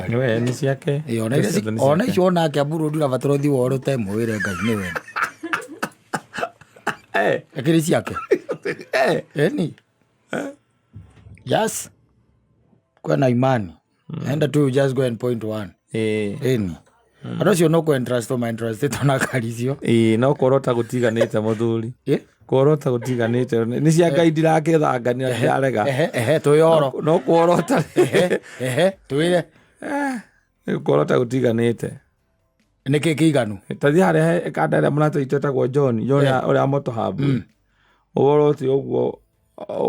niwe ni ciake ona icio nake Amburu ndira bataro thi woro te mwire Ngai niwe akiri ciake ni yes kwena imani enda tu just go and point one ni adocio no ko interest my interest tona karicio no korota gutiganite muthuri korota gutiganite ni cia Ngai ndirake thangania ndirarega tuyoro no korota tuire korota gutiganite niki kiganu tathi hare kadare murato itetagwo John uri moto habu uboroti uguo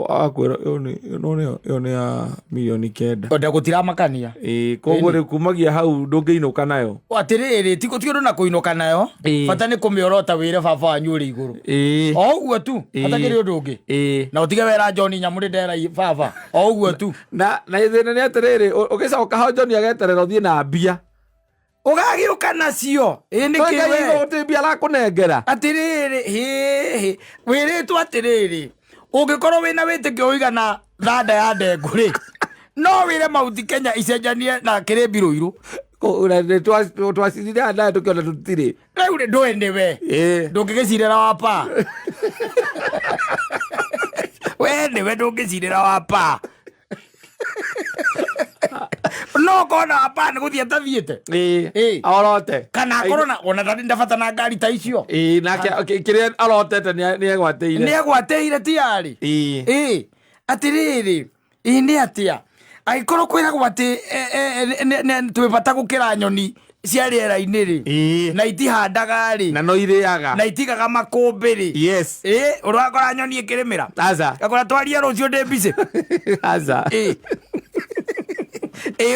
akwira yo ni ya milioni 9 onda gutira makania koguo ri kumagia hau ndungiinuka nayo atiriri tiko tio na kuinuka nayo bata ni kumiorota wire baba wanyu uri iguru oguo tu atakiri undu ungi na utige wera John nyamuri ndera baba oguo tu na ithina ni atiriri ugicoka ho John ageterera uthie na mbia ugagiuka nacio nikiwe utibia la kunengera atiriri wire tu atiriri ungikorwo wina witikio uigana thanda ya ndenguri no wire mauti Kenya icenjanie na kiri biruiru twacirire anda tukiona tutiri riu ndwende we ndungigicirira wapa we niwe ndungicirira wapa no kona wapa ni guthie tathiete orote kana korona ona tani ndabata na ngari ta icio na kiria arotete ni egwateire tiari atiriri ni atia aikorwo kwiragwo ati twibata gukira nyoni cia riera-ini ri na itihandaga ri na no iriaga na itigaga makumbi ri yes urakora nyoni ikirimira aza akora twaria rucio ndi bici aza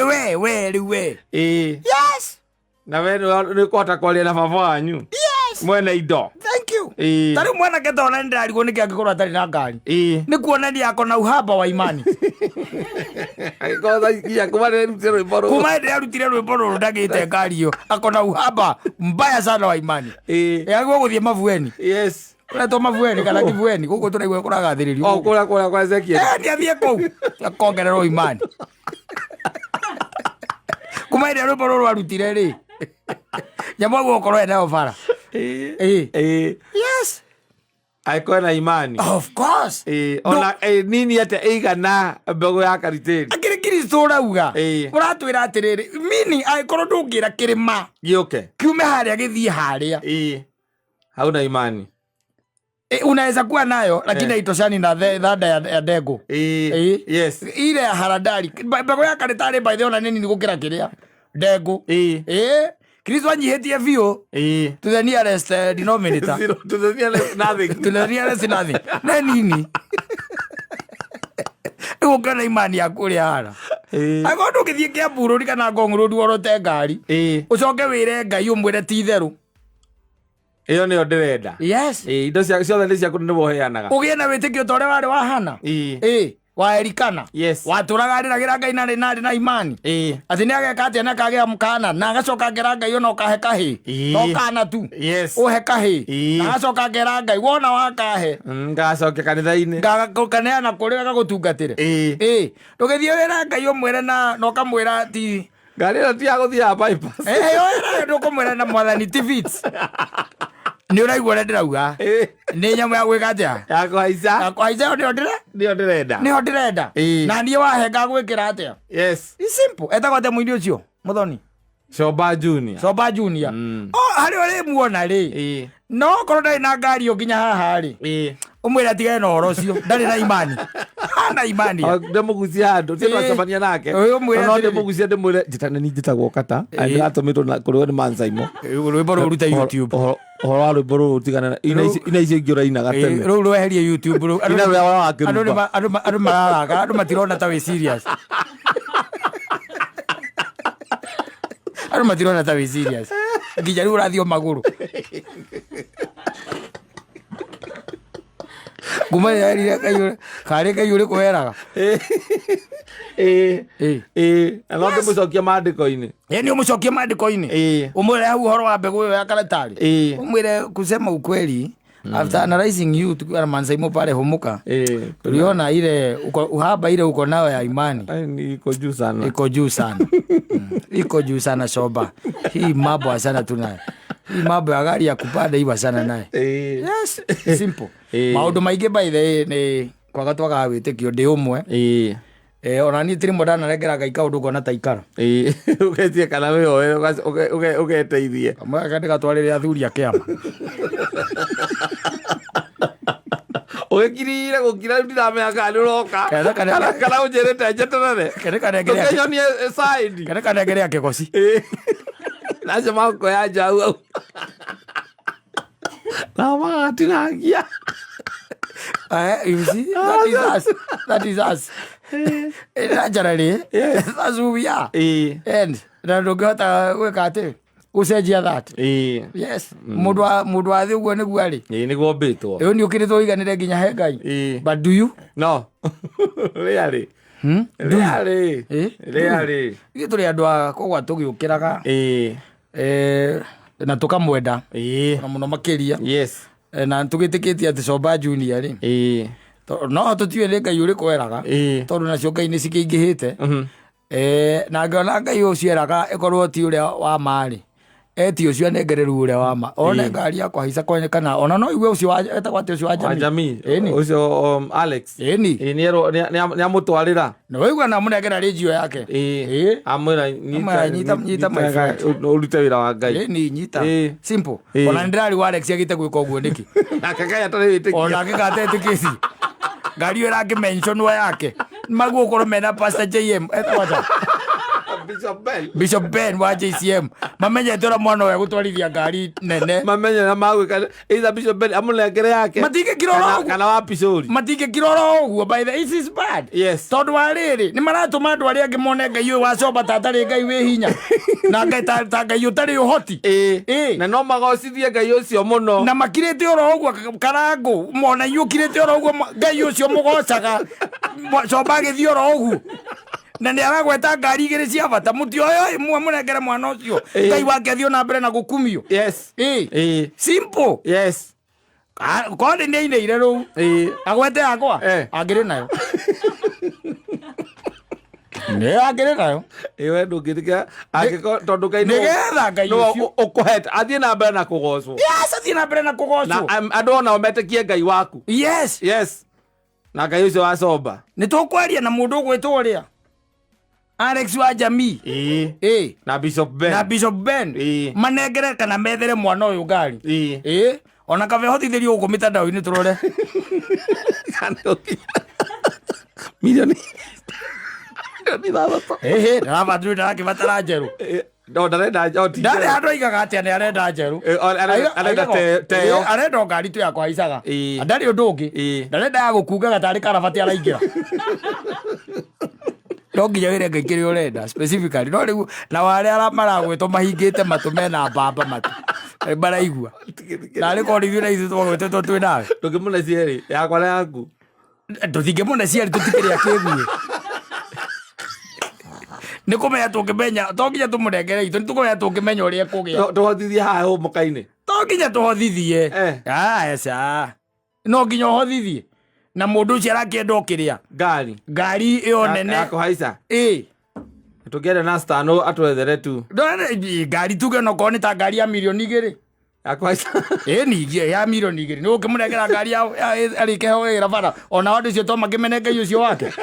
we yes na we ni kota kwaria na baba wanyu yes mwena indo thank you tari mwana ketona ndirarigwo niki angikorwo atari na ngari ni kuona ndi akona uhaba wa imani koza ya kumare rutire rwimbo rutire rwimbo ruru ndagite ngari yo akona uhaba mbaya sana wa imani agwo guthie mavueni yes to mavueni kana kivueni gugu turaigwe kuragathiririo kura kwa Ezekiel ndi athie kou akongererwo imani kumaire rwimbo ruru arutire ri nyamwago okorwo ena ofara yes aikona imani of course ona nini ate eigana mbego ya kariteri akiri Kristo rauga uratwira atiriri mini aikorwo ndungira kirima gioke kiume haria githie haria hauna imani unaweza kuwa nayo lakini haitoshani na thanda ya ndego yes ile ya haradari mbego ya karitari by the ona nini ni gukira kiria ndego Kristo anyihetie vio to the nearest denominator to the nearest nothing to the nearest nothing na nini ukana imani yaku ri hara agondo githie kia bururi kana ngonguru worote ngari ucoke wire Ngai umwire ti theru iyo ni ndirenda yes indo cia ciothe ni ciaku ni woheanaga ugie na witikio tore wari wahana wa Erikana yes waturaga riragira Ngai na imani ati ni ageka ati na kagea mukana na agacoka ngera Ngai ona ukaheka no kana tu yes uheka na agacoka ngera Ngai wona wakahe ngacoke kanitha-ini ngakane na kurega gutungatire ndugithie wira Ngai umwire na no kamwira ti ngari ĩyo ti ya gũthiaga bypass yo ndũkũmwĩra na mwathani tivits nĩ ũraigua ũrĩa ndĩrauga nĩ nyamũ ya gwĩka atĩa ya kũhaica nĩyo ndĩrenda na niĩ wahenga gwĩkĩra atĩa yes simple etagwo atĩa mũini ũcio mũthoni Shoba Junior harĩ ũrĩ muona rĩ no korwo ndarĩ na ngari yo nginya haha rĩ umwĩre atigane na ũhoro ũcio ndarĩ na imani hana imani ndĩmũgucia handũ twacemania nake no ndĩmũgucia ndĩmwĩre njĩtagwo kata atũmĩtwo kũrĩo nĩ Mansaimo rwĩmbo rũu ruta YouTube ũhoro wa rwĩmbo rũu tigana ina icio ingĩ ũrainaga tene rũu rweherie YouTube rũu andũ mararaga andũ matirona ta wĩ serious andũ matirona ta wĩ serious nginya rĩu ũrathiĩ magũrũ kuma yarire kare Ngai uri kuheraga anote mucokia mandiko-ini ni umucokia mandiko-ini umwire hau horo wa mbegu ya karatari umwire kusema ukweli after analyzing you tukiwa na Mansaimo pale Humuka tuliona ile uhaba ile uko nayo ya imani iko juu sana, iko juu sana Shoba. Hii mambo sana tunayo, hii mambo ya gari ya kupanda iwa sana naye. Yes, simple. Maundu maingi by the ni kwaga twaga witikio ndi umwe ona ni tiri modana regera gaika undu gona ta ikara ugetie kana wewe ugeteithie amwe akandika twarire athuri akiama ogekirire gukira ndira kana uroka kana unjerete njeterere kana nyonie side kana ngere akegoci naje mako ya jau na matinagia you see that is us naturally that's who we are and na ndogota wekate ucenjia that yes mundu athi uguo niguo ari niguo mbitwo iyo ni ukiritwo iganire nginya he Ngai but do you no really Ithu turi andu a kogwa tugiukiraga na tukamwenda na muno makiria yes na tugitikitie ati Shoba Junior ri no tutiwe ni Ngai uri kweraga tondu nacio Ngai ni cikiingihite na ngona Ngai ucio eraga ikorwo ti uria wa mari eti ucio nengereru uria wa ma ona ngari yakwa hica kwenyekana ona no iwe ucio etagwo ati ucio wa Jamii ucio Alex ni amutwarira no wigua na munengera radio yake amwira nyita my urute wira wa Ngai ni nyita simple ona ndirari wa Alex agite gwika uguo ndiki na kakai atari witiki ona akigate tikisi ngari ira ki mention wa yake maguo korwo mena Pastor JM etawata Bishop Ben wa JCM mamenye tora mwana wa gutwarithia ngari nene mamenye na magwika either Bishop Ben amulengere yake matige kiroro kana wa pisori matige kiroro uguo by the is bad yes tondu wa riri ni maratuma andu aria angi mone Ngai wa Shoba tatari Ngai wi hinya na Ngai ta Ngai utari uhoti na no magocithie Ngai ucio muno na makirite oro uguo karangu mona yukirite oro uguo Ngai ucio mugocaga Shoba agithii oro uguo na ni aragweta ngari igiri cia bata muti oyo imwe munengere mwana ucio Ngai wake athio na mbere na gukumio yes simple yes kodi ni ine ru agwete yakwa agire nayo ne agire nayo iwe ndungirika agiko tondu Ngai nigetha Ngai ucio ukuhete athie na mbere na kugocwo yes athie na mbere na kugocwo na andu ona ometikie Ngai waku yes na Ngai ucio wa Shoba ni tukwaria na mundu ugwitwo uria Alex wa Jamii na Bishop Ben manengere kana methere mwana uyu ngari ona kabe hotithirio uguo mitandao-ini turore milioni ndarabatru ndarakibatara njeru no ndarenda ndare andu aigaga atia ni arenda njeru arenda ngari tu yakwa haicaga ndari undu ungi ndarenda ya gukungaga tari karabati araingira no nginya wire Ngai kiri urenda specifically no riu na wale ara maragwetwo mahingite matu mena mbamba matu baraigua na ri korithio na ithu twagwetetwo twi nawe ndungimune cieri yakwa na yaku nduthingemune cieri tutikiri akiguie ni kumenya tungimenya to nginya tumunengere itu tukumenya tungimenya uria kugia tuhothithie haha humuka-ini to nginya tuhothithie esa no nginya uhothithie na mundu ucio arakienda ukiria ngari iyo nene yakuhaica tukienda na stano atwethere tu ngari tuge no koni ta ngari ya milioni 2 yakuhaica ni ya milioni 2 ni ukimunengera ngari ya arikeho wira bara ona wandu ucio to makimene Ngai ucio wake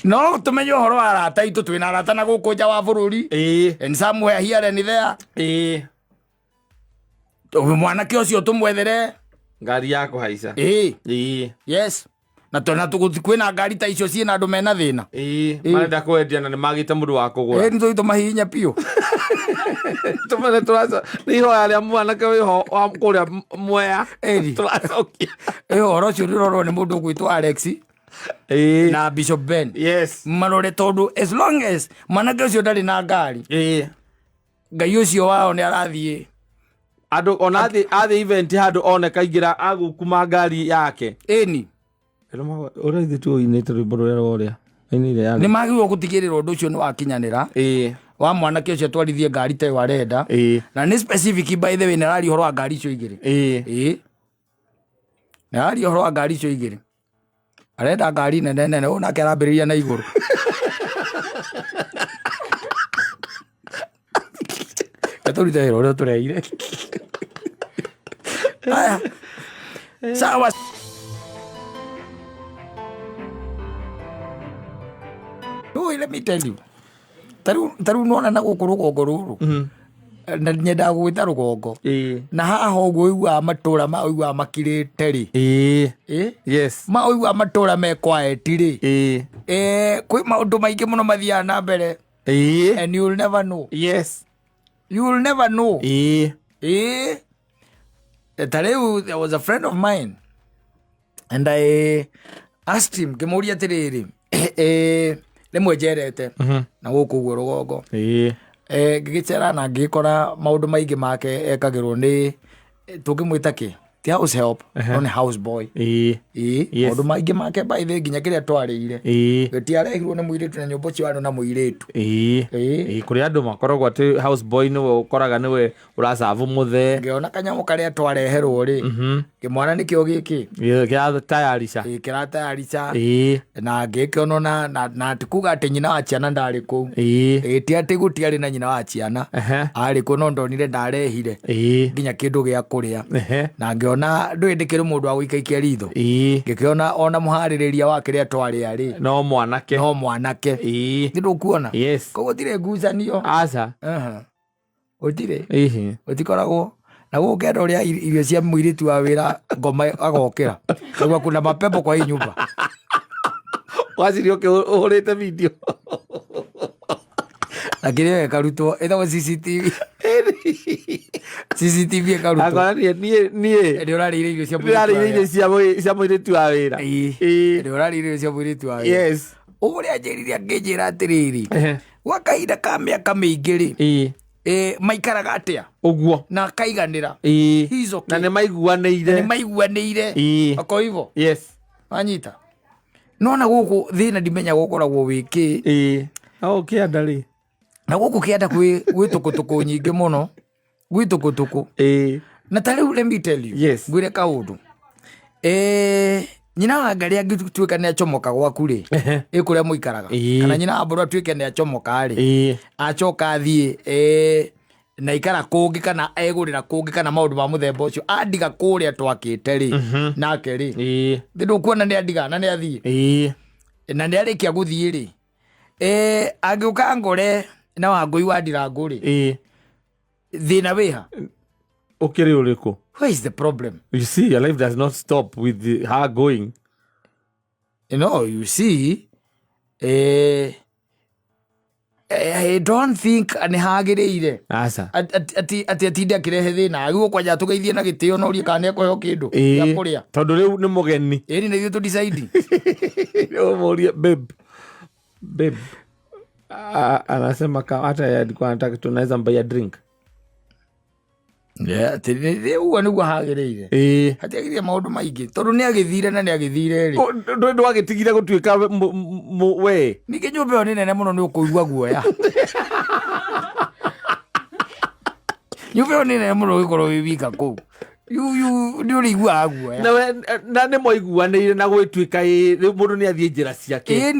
no tumenye uhoro wa arata itu twina arata na guku nja wa bururi and somewhere here and there mwanake ucio tumwethere ngari yako haica yes na tona kwina ngari ta icio ciina andu mena thina marenda kwendia na nimagite mundu wa kugura ndio tumahinya pio tumene turaca ni ho aria mwanake wiho wa kuria Mwea turacokia horo cio rirorwo ni mundu gwitwo Alex na Bishop Ben yes marore tondu as long as mwanake ucio ndari na ngari Ngai ucio wao ni arathie andu ona athi event handu one kaingira agukuma ngari yake ni urithi tu inite rwimbo ruria uria inire yani ni magirwo gutigirira undu ucio ni wakinyanira wa mwanake ũcio twarithie ngari ta warenda na nĩ specific by the way nĩ arari horo wa ngari icio igĩrĩ nĩ arari horo wa ngari icio igĩrĩ arenda ngari nene nene nake arambĩrĩria na igũrũ tũrute wĩra ũrĩa tũreire sawa let me tell you taru nona na gũkũ rũgongo rũrũ na nyendaga gwĩta rũgongo na haha ũguo ũiguaga matũũra ma ũiguaga makirĩte rĩ ma ũiguaga matũũra me quiet rĩ kwĩ maũndũ maingĩ mũno mathiaga na mbere and you'll never know. You'll never know. There was a friend of mine and I asked him kĩmũria atĩrĩrĩ rĩmwe njerete na gũkũ ũguo rũgongo ngĩgĩcera na ngĩkora maũndũ maingĩ make ekagĩrwo nĩ tũngĩmwĩta kĩ ti house help no nĩ house boy maũndũ maingĩ make baithe nginya kĩrĩa twarĩire gĩtiarehirwo nĩ mũirĩtu na nyũmba ũcio warĩ na mũirĩtu kũrĩ andũ makoragwo atĩ house boy nĩwe ũkoraga nĩwe ũracabu mũthee ngĩona kanyamũ karĩa twareherwo rĩ kĩmwana nĩkĩo gĩkĩ kĩratayarica na ngĩkĩonwo na tikuga atĩ nyina wa ciana ndarĩ kũu ti atĩ gũtiarĩ na nyina wa ciana arĩ kũu no ndonire ndarehire nginya kĩndũ gĩa kũrĩa na ngĩona ndwĩndĩkĩrĩ mũndũ wa gũikaikia ritho ngĩkĩona ona mũharĩrĩria wa kĩrĩa twarĩa rĩ no mwanake nĩ ndũkuona koguo gũtirĩ ngucanio gũtikoragwo na gũkenda ũrĩa irio cia mũirĩtu wa wĩra ngoma agokĩra kaigua kuna mapepo kwa hii nyumba waciri ũhũrĩte video na kĩrĩa ĩkarutwo ĩtagwo CCTV ĩkarutwo nĩ ũrarĩire irio cia mũirĩtu wa wĩra nĩ ũrarĩire irio cia mũirĩtu wa wĩra ũrĩa njĩrire angĩnjĩra atĩrĩrĩ gwa kahinda ka mĩaka mĩingĩ rĩ maikaraga atĩa ũguo na kaiganĩra na nĩ maiguanĩire ako hivyo anyita nona gũkũ thĩna ndimenya gũkoragwo wĩkĩ kĩanda rĩ na gũkũ kĩanda gwĩ tũkũtũkũ nyingĩ mũno gwĩ tũkũtũkũ na ta rĩu let me tell you ngwĩre kaũndũ nyina wa Ngarĩ angĩtuĩka nĩ acomoka gwaku rĩ kũrĩa mũikaraga kana nyina wa Mbũrũ atuĩke nĩ acomoka rĩ acoka athiĩ na ikara kũngĩ kana egũrĩra kũngĩ kana maũndũ ma mũthemba ũcio andiga kũrĩa twakĩte rĩ nake rĩ ndũkuona nĩ andiga na nĩ athiĩ na nĩ arĩkia gũthiĩ rĩ angĩũka ngore na Wangũi wa Ndirangũ rĩ thĩna wĩha ũkĩrĩ ũrĩkũ? Where is the problem? You see, your life does not stop with her going. You see, I don't think nĩ hagĩrĩire atĩ atinde akĩrehe thĩna agĩguo kwanja tũgeithie na gĩtĩo na ũrie kana nĩekũheo kĩndũ gĩa kũrĩa tondũ rĩu nĩ mũgeni nĩ ithuĩ tũdecide ũmũrie babe anasema hata alikuwa anataka tunaweza mbaya drink ũguo nĩguo hagĩrĩire hatiagĩrĩire maũndũ maingĩ tondũ nĩ agĩthire na nĩ agĩthire rĩ ndũ agĩtigire gũtuĩka we ningĩ nyũmba ĩyo nĩ nene mũno nĩ ũkũigua guoya nyũmba ĩyo nĩ nene mũno ũgĩkorwo wĩ wika kũu nĩ ũrĩiguaga guoya na nĩ mwaiguanĩire na gwĩtuĩka mũndũ nĩ athiĩ njĩra ciake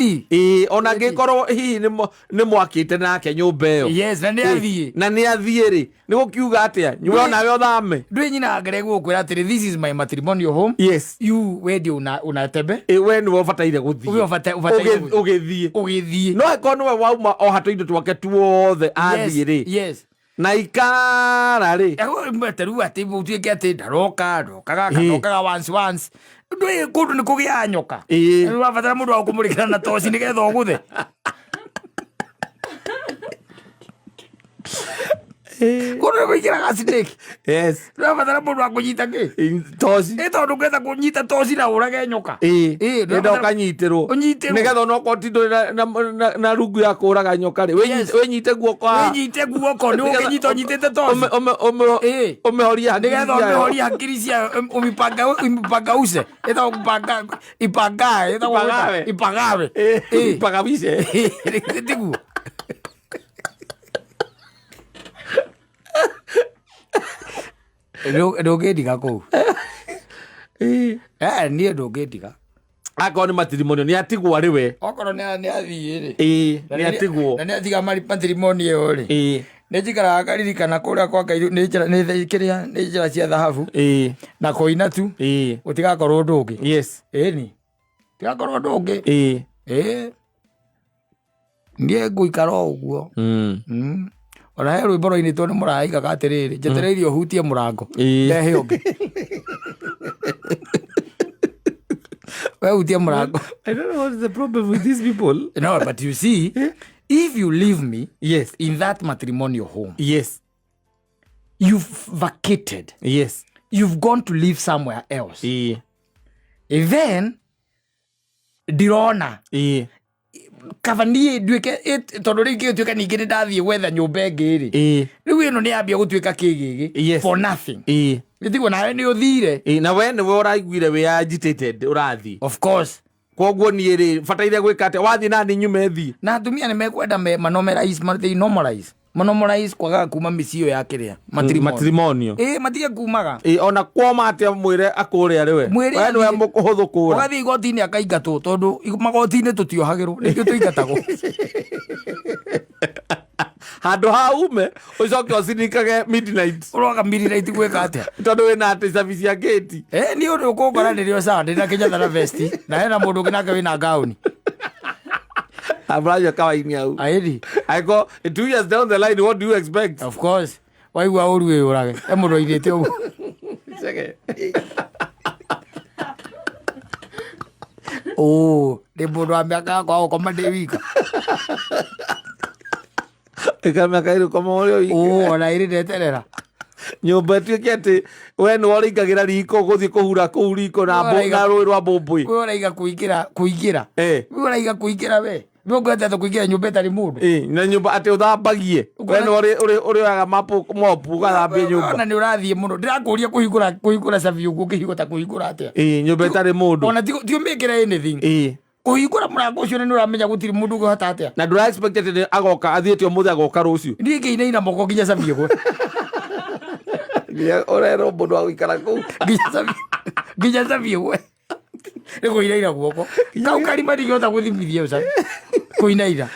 ona angĩkorwo hihi nĩ mwakĩte nake nyũmba ĩyo na nĩ athiĩ rĩ nĩ gũkiuga atĩa nyume onawe ũthame ndwĩ nyina wa Ngarĩ gũkwĩra atĩrĩ this is my matrimonial home you wendi unatembe we nĩwe ũbataire ũgĩthiĩ no akorwo nĩwe wauma o hatũ indo twake tuothe athiĩ rĩ na ikara rĩ rĩu atĩ ũtuĩke atĩ ndokaga once ndwĩ kũndũ nĩ kũgĩa nyoka ũrabatara mũndũ wa kũmũrĩkĩra na toci nĩgetha ũgũthe kũndũ nĩ gũikĩraga snake ũrabatara mũndũ wa kũnyita toci tondũ ũngĩenda kũnyita toci na ũrage nyoka enda ũkanyitĩrwo nĩgetha onokorwo ti ndũrĩ na rungu ya kũraga nyoka rĩ wĩnyite guoko nĩ ũkĩnyita ũnyitĩte toci ũmĩhoria nĩgetha ũmĩhoria hakiri cia ipangause ipagawe tiguo ndũngĩndiga kũu niĩ ndũngĩndiga akorwo nĩ matrimonial nĩ atigwo arĩ we okorwo nĩ athiĩ-rĩ nĩ atigwo na nĩ atiga matrimonial ĩyo-rĩ nĩ njikaraga ngaririkana kũrĩa kwa Ngai nĩ njĩra cia thahabu na kũina tu gũtigakorwo ũndũ ũngĩ ĩni tigakorwo ũndũ ũngĩ niĩ ngũikara o ũguo ona he rwĩmbo rwainĩtwo nĩ mũraigaga atĩrĩrĩ njetereirie ũhutie mũrango ndehe ũngĩ we hutie mũrango. I don't know what is the problem with these people. No, but you see, if you leave me in that matrimonial home, you've vacated, you've gone to live somewhere else, then ndirona kabanie nduike tondu ringi tuika ningi ni ndathie gwetha nyumba ingi ri riu ino ni ambia gutuika kigigi for nothing nitiguo nawe ni uthire na we ni we uraiguire we agitated urathi of course koguo ni ri fataire gwika ate wathi na ni nyume thi na atumia ni mekwenda manomalize kwaga kuma mĩciĩ ya kiria matrimonial matige kumaga ona kwoma ate mwire akure ari we we ni we mukuhuthu kura wathi igoti-inĩ akaingatwo tondu magoti-inĩ tutiohagirwo nĩkĩo tũingatagwo handu haume ucoke ucinikage midnight uroga midnight gwika atia tondu wina ati service ya gate ni undu ukungora ndirio Sunday na kinyatha na vesti na hena mundu ungi nake wina gauni abraja kawaini au aidi I go 2 years down the line, what do you expect? Of course waigua uru we urage emundo irite ugu sege ni mundu ameka kwa ukoma ndi wika ikameka iri koma uri ona iri ndeterera nyumba tuike ati we ni woringagira riko guthie kuhura kuu riko na rũĩ rwa mbũmbũĩ we uraiga kuingira we uraiga kuingira we ngwete to kuingira nyumba itari mundu na nyumba ati uthambagie we ni uri aga mopu gathambie nyumba ona ni urathie mundu ndirakuria kuhingura sabi ugu kihigota kuhingura atia nyumba itari mundu ona tio mekira anything kuhingura murango ucio ni uramenya gutiri mundu guhota atia na ndura expect ati agoka athiete umuthi agoka rucio ndike ina moko nginya sabi ugu orero mundu agikara kuu nginya sabi ugu niko ina guoko kau karima ndigihota guthimithia uca kuinaira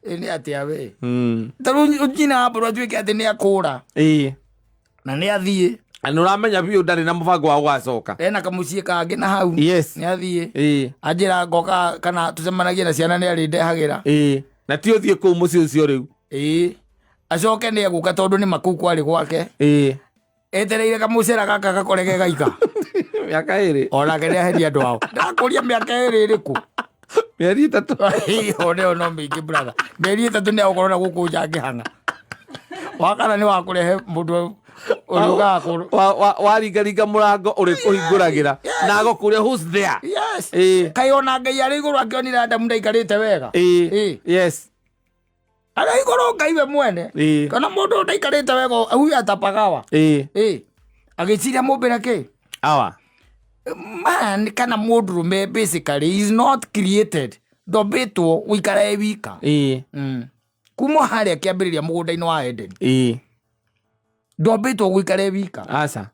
ni atia we taru njina abro atuike ati ni akura na ni athie na uramenya biu ndari na mubango wa gwacoka ena kamucie kangi na hau ni athie anjira ngoka kana tucemanagie na ciana ni ari ndehagira na ti uthie kuu muci ucio riu acoke ni aguka tondu ni makuu kwari gwake etereire kamucera gaka gakorege gaika miaka iri onake ni aheria andu ao ndakuria miaka iri iriku mieri 3 one no mingi brother mieri 3 ni agukorwo na guku njangi hanga wakana ni wakurehe mundu uruga waringaringa murango uri kuhinguragira na agokuria who's there kai ona Ngai ari iguru akionira Adamu ndaikarite wega ara iguru Ngai we mwene kana mundu ndaikarite wega huyu atapagawa agiciria mumbira ki awa man kana mundurume basically is not created ndobitwo guikara wika kuma haria kiambiriria mugunda-ini wa Eden ndobitwo guikara wika asa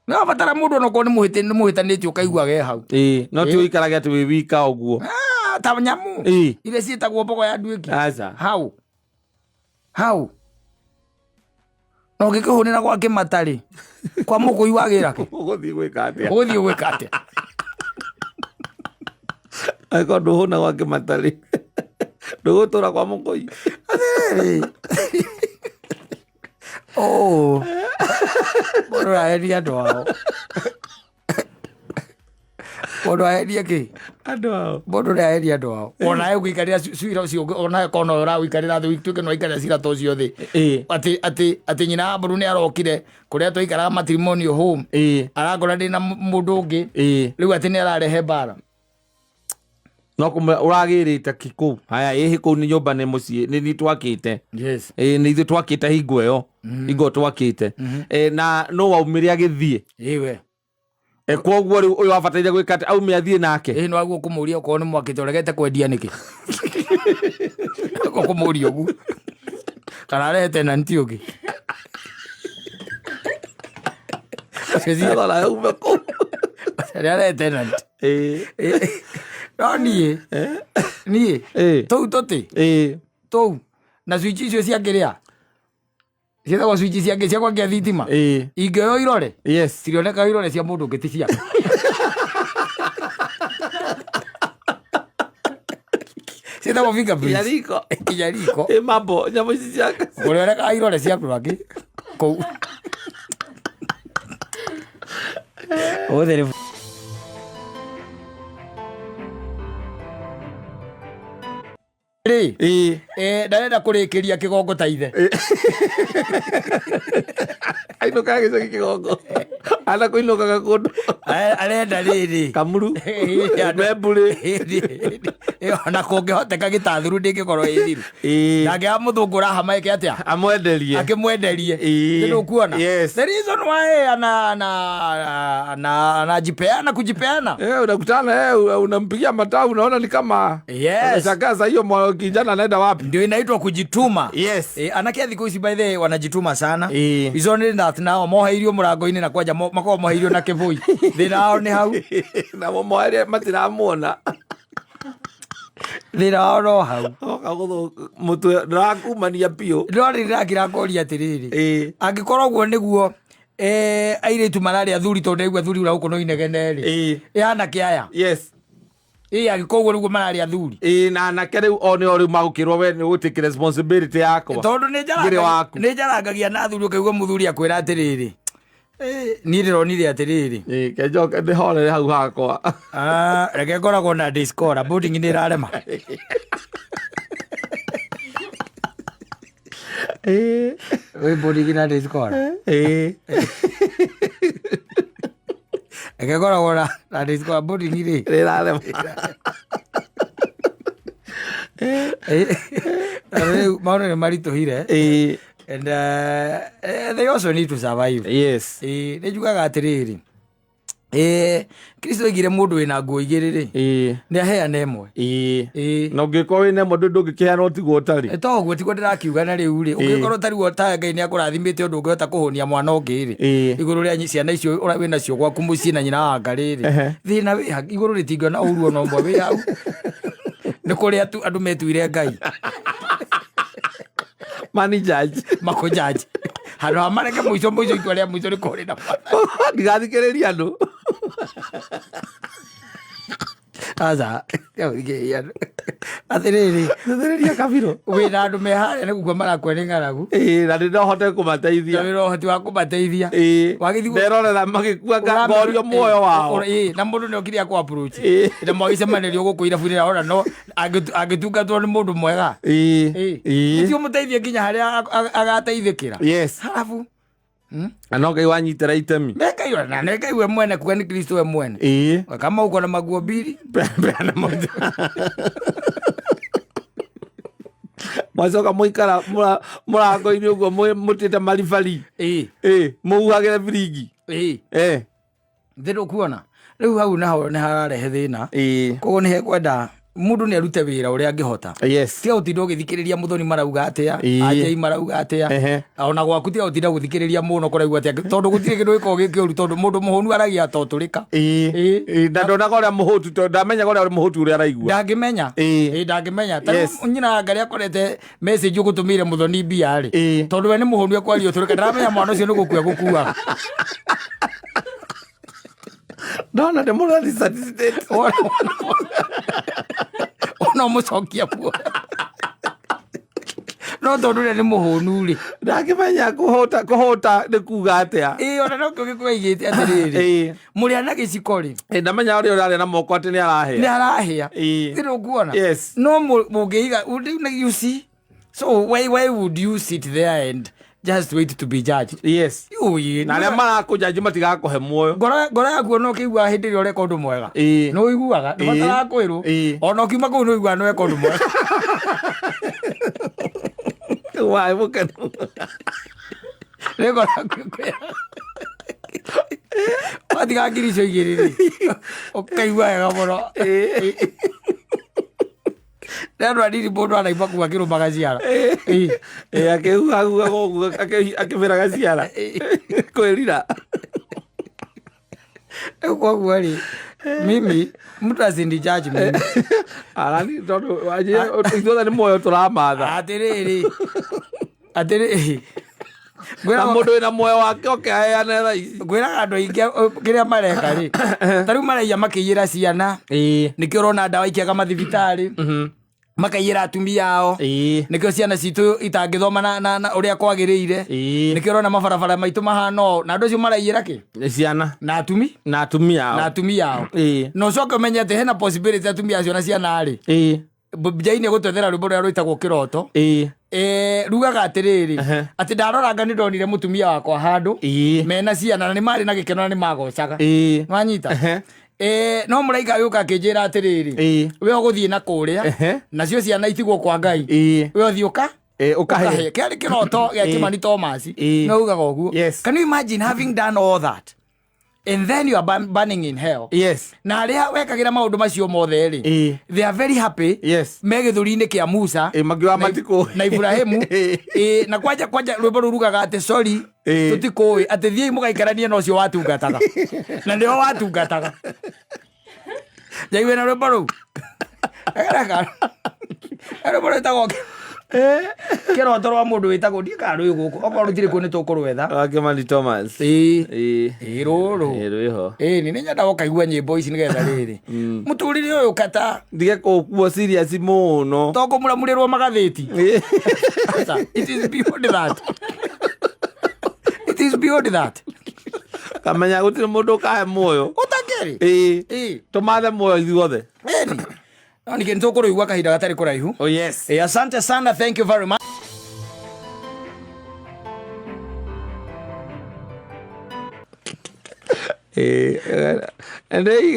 no batara mundu no ko ni muhitanitio kaigua ge hau no ti uikarage ati wi wika oguo ta nyamu ile cietagwo mbogo ya nduiki asa hau no gikuhunira kwa kimatari kwa mukui wagira ki uguthie gwika atia ako nduhuna kwa kimatari ndugutura kwa mukui mundu aheria andu ao mundu aheria ki andu ao mundu aheria andu ao ona guikarira cira ucio ona kono urawikarira thu tuike no ikarira cira to cio thi ati nyina mburu ni arokire kuria twaikaraga matrimonial home arakora ndina mundu ungi riu ati ni ararehe bara no kumbe uragirite kiku haya ihi ku ni nyumba ni mucie ni twakite ni ithu twakite hingo iyo hingo twakite na no waumire agithie iwe kwoguo riu uyu abataire gwika ati aume athie nake no aguo kumuria ko ni mwakite uregete kwendia niki ko kumuria ugu kana rete na nti ugi Thora ume kũu. Rĩarĩ tenant. No niĩ tũu tũtĩ tũu na switch icio ciakĩrĩa ciĩtagwo switch ciake cia gwakia thitima ingĩoywo irore cirioneka irore cia mũndũ ũngĩ ti ciake. Ciĩtagwo fingerprint. Kinyariko. Mambo nyamũ ici ciake. Ũrioneka irore cia andũ angĩ kũu. Ũthĩrĩ ndarenda kũrĩkĩria kĩgongo ta ithe. Ainũkaga gĩcagi kĩgongo. Ana kũinũkaga kũndũ. Arenda rĩrĩ. Kamuru. Membũrĩ. Ona kũngĩhoteka gĩtathuru ndĩngĩkorwo ĩ thiru. Nake mũthũngũ ũrahama ĩke atĩa? Amwenderie. Akĩmwenderie. Nĩ ũkuona? The reason why anajipeana kujipeana. Unakutana unampigia matau unaona ni kama unashakaza hiyo kijana anaenda wapi? Ndio inaitwa kujituma. Anakia thikũ ici by the way wanajituma sana. Hizo ni that nao moheirio mũrango-inĩ na kwanja makorwo moheirio na kĩbũi. Thĩna wao nĩ hau. Na moheire matiramuona. Thĩna wao no hau. Mũtwe ndarakumania biũ. Ndĩrakĩra kũria atĩrĩrĩ. Angĩkorwo ũguo nĩguo airĩtu mararĩ athuri tondũ ndaigua athuri ura gũkũ no inegene-rĩ. Anake aya. Angĩkorwo ũguo nĩguo mararĩ athuri. Na anake rĩu o nĩo rĩu magũkĩrwo we nĩ gũtĩkĩ responsibility yakwa. Tondũ nĩ njarangagia na athuri ũkaigua mũthuri akwĩra atĩrĩrĩ. Niĩ ndĩronire atĩrĩrĩ. Kenjoke ndĩhorere hau hakwa. Reke ngoragwo na discord boarding nĩ ĩrarema. Wĩ boarding na discord. Reke ngoragwo na discord boarding rĩ. Ĩrarema. Maũndũ nĩ maritũhire. And they also need to survive. Nĩ njugaga atĩrĩrĩ. Kristo oigire mũndũ wĩna nguo igĩrĩ rĩ nĩ aheana ĩmwe. Na ũngĩkorwo wĩna ĩmwe ndũngĩkĩheana ũtigwo ũtarĩ. To ũguo tiguo ndĩrakiuga na rĩu rĩ ũngĩkorwo ũtarĩ ũtarĩ Ngai nĩ akũrathimĩte ũndũ ũngĩhota kũhũnia mwana ũngĩ rĩ igũrũ rĩa ciana icio wĩnacio gwaku mũciĩ na nyina wa Ngarĩ rĩ thĩna wĩ igũrũ rĩtingĩona ũru ona ũmwe wĩ hau. Nĩ kũrĩa andũ metuire Ngai manijudge makũjudge handũ ha mareke mũico itua rĩa mũico nĩ kũrĩ na ndigathikĩrĩria andũ. Aza atĩrĩrĩ Kabirũ wĩna andũ me harĩa nĩguo marakũhe nĩ ng'aragu na ndĩnohote kũmateithia. Wĩna ũhoti wa kũmateithia. Nderorera magĩkua ngorio muoyo wao. Na mũndũ nĩ okire akũ approach na mwagĩcemanĩrio gũkũ irabu-inĩ rĩao no angĩtungatwo nĩ mũndũ mwega ũcio mũteithie nginya harĩa agateithĩkĩra. Halafu na no Ngai wanyitĩra itemi. Na nĩ Ngai we mwene kuga nĩ Kristo we mwene. Kama uko na maguo mbili peana moja. Mwacoka mũikara mũrango-inĩ ũguo mũtĩte maribari mũhuhagĩre biringi. Thĩrĩ ũkuona rĩu hau naho nĩ hararehe thĩna. Koguo nĩ hekwenda mũndũ nĩ arute wĩra ũrĩa angĩhota. Tiga gũtinda ũgĩthikĩrĩria Muthoni marauga atĩa, Ajai marauga atĩa, ona gwaku tiga gũtinda gũthikĩrĩria mũno kũraigua atĩa tondũ gũtirĩ kĩndũ gĩkoragwo gĩkĩũru tondũ mũndũ mũhũnu aragia atotũrĩka. Na ndonaga ũrĩa mũhũtu tondũ ndamenyaga ũrĩa mũhũtu ũrĩa araigua. Ndangĩmenya. Ndangĩmenya. Tarĩu nyina wa Ngarĩ akorete message ũgũtũmĩire Muthoni mbia rĩ tondũ we nĩ mũhũnu ekwaria ũtũrĩka ndaramenya mwana ũcio nĩ gũkua gũkuaga. Ndona ndĩ mũrori certificate. Ona mũcokia buo. No tondũ nĩ mũhũnu rĩ ndangĩmenya kũhũta nĩ kuga atĩa. Ona no kĩo gĩkũigĩte atĩrĩrĩ mũrĩa na gĩciko rĩ ndamenya ũrĩa ũrarĩa na moko atĩ nĩ arahĩa. Thĩrĩ ũkuona no mũngĩiga you see. So why would you sit there and just wait to be judged? Na arĩa marakũjaji matigakũhe muoyo. Ngoro yaku no kĩigua hĩndĩ ĩrĩa ũreka ũndũ mwega no ũiguaga ndũbatarakwĩrwo ona ũkiuma kũu no ũiguaga no weka ũndũ mwega. Wai mũkenu nĩ ngoro yaku ĩkwĩra watiga ngiri icio igĩrĩ rĩ ũkaigua wega mũno. Nĩ anini mũndũ anaigua kuga akĩrũmaga ciara akĩhuhahuhaga ũguo akĩmĩraga ciara kwĩrira. Kwa kweli mimi mtu asindi judge mimi. Arani tondu aje ithuothe ni moyo turamatha. Atiri. Na mundu wina moyo wake okeheane tha ici. Gwira andu aingi kiria mareka ri. Tariu maraia makiyira ciana. Nikio rona ndawa ikiaga mathibitari. Makayira atumia ao nikio ciana citu itangithoma na uria kwagiriire nikio rona mabarabara maitu mahano na andu acio maraiyira ki ciana na atumia ao no coke menyete hena possibility atumia acio na ciana ari jaine gutwethera rwimbo ruria rwitagwo kiroto rugaga atiriri ati ndaroranga ni ndonire mutumia wakwa handu mena ciana na ni mari na gikeno na ni magocaga nwanyita no muraiga yuka kinjira atiriri we uguthie na kuria nacio ciana itigwo kwa Ngai we uthiuka ukahe kiari kiroto ya Kimani Thomas no ugaga uguo. Can you imagine having done all that and then you are burning in hell? Na aria wekagira maundu macio mothe ri they are very happy me githuri-ini kia Musa magiwa matiko na Ibrahimu na kwanja rwimbo rurugaga ati sorry tutikui ati thiei mugaikaranie no cio watungataga na ndio watungataga jaiwe na rwimbo ru rwimbo rwitagwo kiroto rwa mundu witagwo ndikarwi guku okorwo rutire ku ni tukurwetha Kimani Thomas ruru rwiho ni nyenda gukaigua nyimbo ici nigetha riri muturire uyu kata ndige kuo serious muno toko muramurirwo magathiti. It is beyond that. It is beyond that. Kamenya gutire mundu kahe moyo utakeri tumathe moyo ithuothe ni kintu kuruigwa kahinda gatari kuraihu. Asante sana, thank you very much.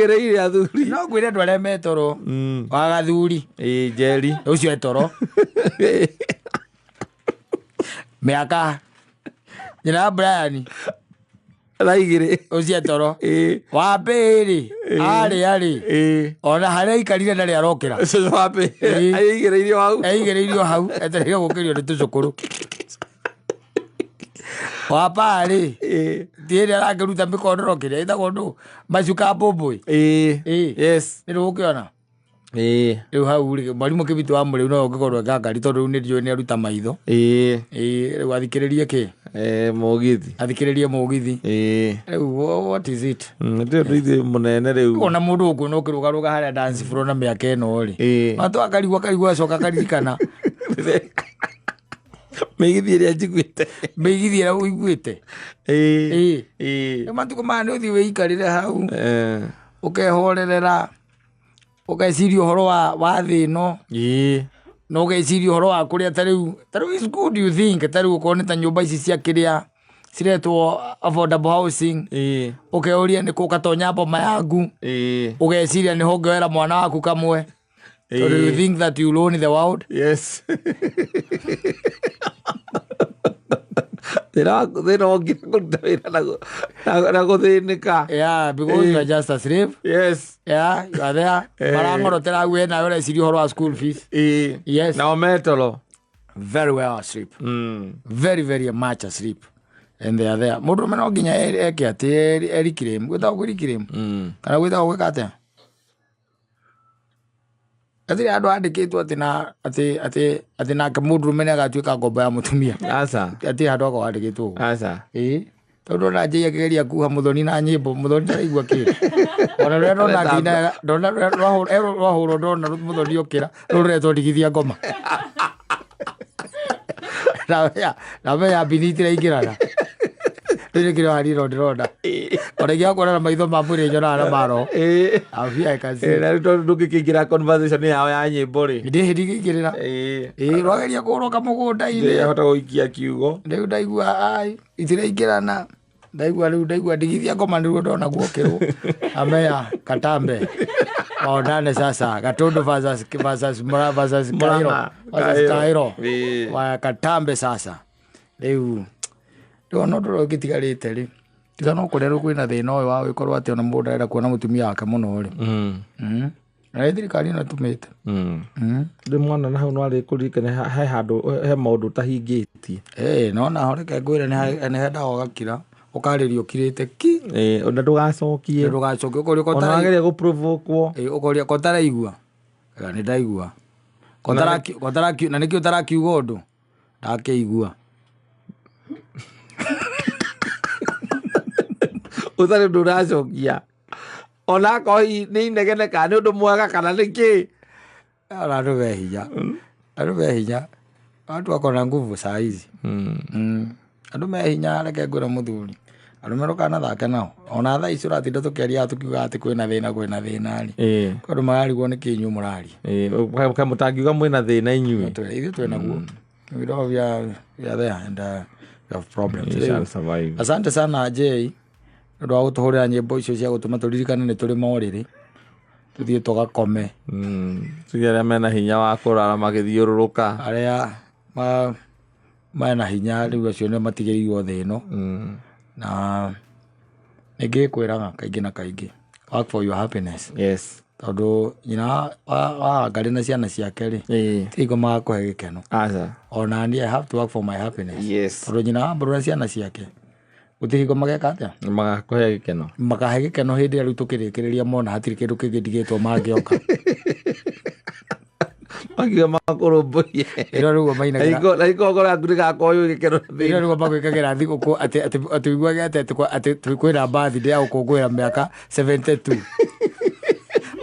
igere athuri no gwire andu aria metoro wa gathuri Njeri ucio etoro miaka nyina Brian raigire ucio etoro wa mbiri ari ona haria ikarire ndari arokira wa mbiri aigereirio hau etereire gukirio ni tucukuru wapari thiire arangiruta mikondoro kiria itagwo ndu macuka mbũmbũĩ nĩ rũgũkĩona rĩu hau rĩ mwarimu Kĩbĩtũ wa mũrĩu no ũngĩkorwo ngangari tondũ rĩu nĩ ndiũĩ nĩ aruta maitho rĩu athikĩrĩrie kĩ mũgithi athikĩrĩrie mũgithi rĩu what is it ithuĩ mũnene rĩu ona mũndũ ũkuo no ũkĩrũgarũga harĩa dance floor na mĩaka ĩno rĩ matũ akarigua acoka akaririkana mĩgithi ĩrĩa njiguĩte mĩgithi ĩrĩa ũiguĩte matukũ maya nĩ ũthiĩ wĩikarĩre hau ũkehorerera ũgeciria ũhoro wa thĩ ĩno na ũgeciria ũhoro wa kũrĩa tarĩu is good you think tarĩu ũkorwo nĩ ta nyũmba ici cia kĩrĩa ciretwo affordable housing ũkeũria nĩ kũ ũkatonya mboma yaku ũgeciria nĩho ũngĩoera mwana waku kamwe. So do you think that you own the world? Yes. They don't get good. Yeah, because you are just a slave. Yes. Yeah, you are there. Marangorotera we na wera siri horo school fees. Yes. Now metalo. Very well asleep. Very very much asleep. And they are there. Mundu meno ginya eke ati erikirem. Gwita gwirikirem. Kana gwita gwikate. Ati andu andikitwo ati na mundurume ni agatuika ngombo ya mutumia asa ati andu ako andikitwo asa tondu na njia kigeria kuha muthoni na nyimbo muthoni taraigua ki ona rero na ngina ndona rwahuro ndona muthoni ukira ruretwo ndigithia ngoma na ya binitira ingirana rĩrĩ kĩrĩa hariro ndĩrona ona ingĩakũona na maitho ma mwĩrĩ nyonaga na maro afia ikaci na rĩu ndũngĩkĩingĩra conversation yao ya nyĩmbo rĩ ndĩngĩingĩrĩra rwageria kũroka mũgũnda-inĩ hota gũikia kiugo rĩu ndaigua itiraingĩrana ndaigua ndigithia ngoma nĩruo ndona guokĩrwo ameya Katambe maonane sasa Gatundu versus Kairo wa Katambe sasa rĩu no ndoro gitigarite ri tiga no kurero kwina thina uyu wa wikorwo ati ona mundu arenda kuona mutumia wake muno ri na thirikari na tumite ndi mwana na hau no ari kurikana he handu he maundu tahingitie no na horeke ngwire ni henda gakira ukarĩrio kirĩte ki ona ndũgacokie ũkoria ona wageria gũprovoke-wo ũkoria kotaraigua nĩ ndaigua na nĩkĩ ũtarakiuga ũndũ ndakĩigua ũtarĩ ũndũ ũracokia ona kohi nĩ inegene kana nĩ ũndũ mwega kana nĩkĩ andũ me hinya watu wako na nguvu saa hizi andũ me hinya reke ngwĩre mũthuri andũ meroka na thake nao ona thaa ici ũratinda tũkĩaria tũkiuga atĩ kwĩna thĩna rĩ andũ mararigwo nĩ kĩ inyuĩ mũraria kaĩ mũtangiuga mwĩna thĩna inyuĩ ithuĩ twĩnaguo we are there and we have problems. Asante sana Jay nĩũndũ wa gũtũhũrĩra nyĩmbo icio cia gũtũma tũririkane nĩ tũrĩ morĩrĩ tũthiĩ tũgakome tuge arĩa mena hinya wa kũrara magĩthiũrũrũka arĩa mena hinya rĩu acio nĩ matigĩrĩirwo thĩ ĩno na nĩngĩ kwĩraga kaingĩ na kaingĩ work for your happiness. Yes. Tondũ nyina wa ngarĩ na ciana ciake rĩ tigo magakũhe gĩkeno ona niĩ I have to work for my happiness. Yes. Tondũ nyina wa mbũrũ na ciana ciake gũtihingo mageka atĩa magakũhe gĩkeno makahe gĩkeno hĩndĩ ĩrĩa rĩu tũkĩrĩkĩrĩria mona hatirĩ kĩndũ kĩngĩ ndigĩtwo mangĩoka magiga makũrũmbũiye ĩro rĩu mainagĩra na ikongoro yaku ndĩgakoywo gĩkeno ĩro rĩu magwĩkagĩra thigũkũ atĩ uiguage atĩ kwĩna birthday ya gũkũngũĩra mĩaka 72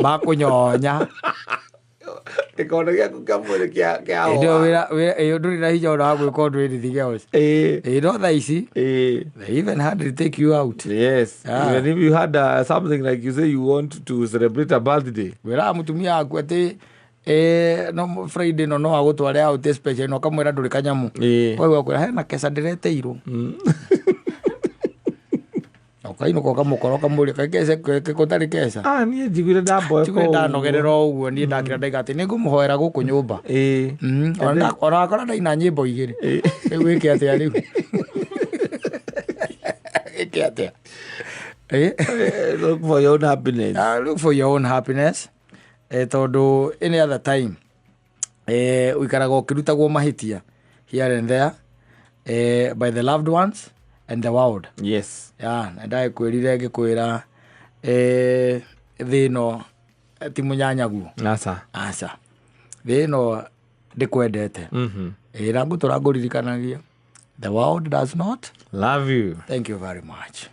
makũnyonya gĩkono gĩaku kĩa mwĩrĩ kĩa homa ndũrĩ na hinya ona wa gwĩka ũndũ anything else no thaa ici they even had to take you out. Yes. Even if you had something like you say you want to celebrate a birthday wĩraga mũtumia waku atĩ no Friday no agũtware out special no kamwĩra ndũrĩ kanyamu wewe wakwĩra hena keca ndĩreteirwo okainũka ũkamũkora ũkamũria gũtarĩ keca niĩ njiguire ndanogerera ũguo niĩ ndakĩra ndaiga atĩ nĩngũmũhoera gũkũ nyũmba ona wakora ndaina nyĩmbo igĩrĩ rĩu wĩke atĩa rĩu wĩke atĩa look for your own happiness. Look for your own happiness tondũ any other time ũikaraga ũkĩrutagwo mahĩtia here and there by the loved ones and the world. Yes. Na ndagĩkwĩrire ngĩkwĩra thĩ ĩno ti mũnyanyaguo aca thĩ ĩno ndĩkwendete na ngũtũra ngũririkanagia the world does not love you. Thank you very much.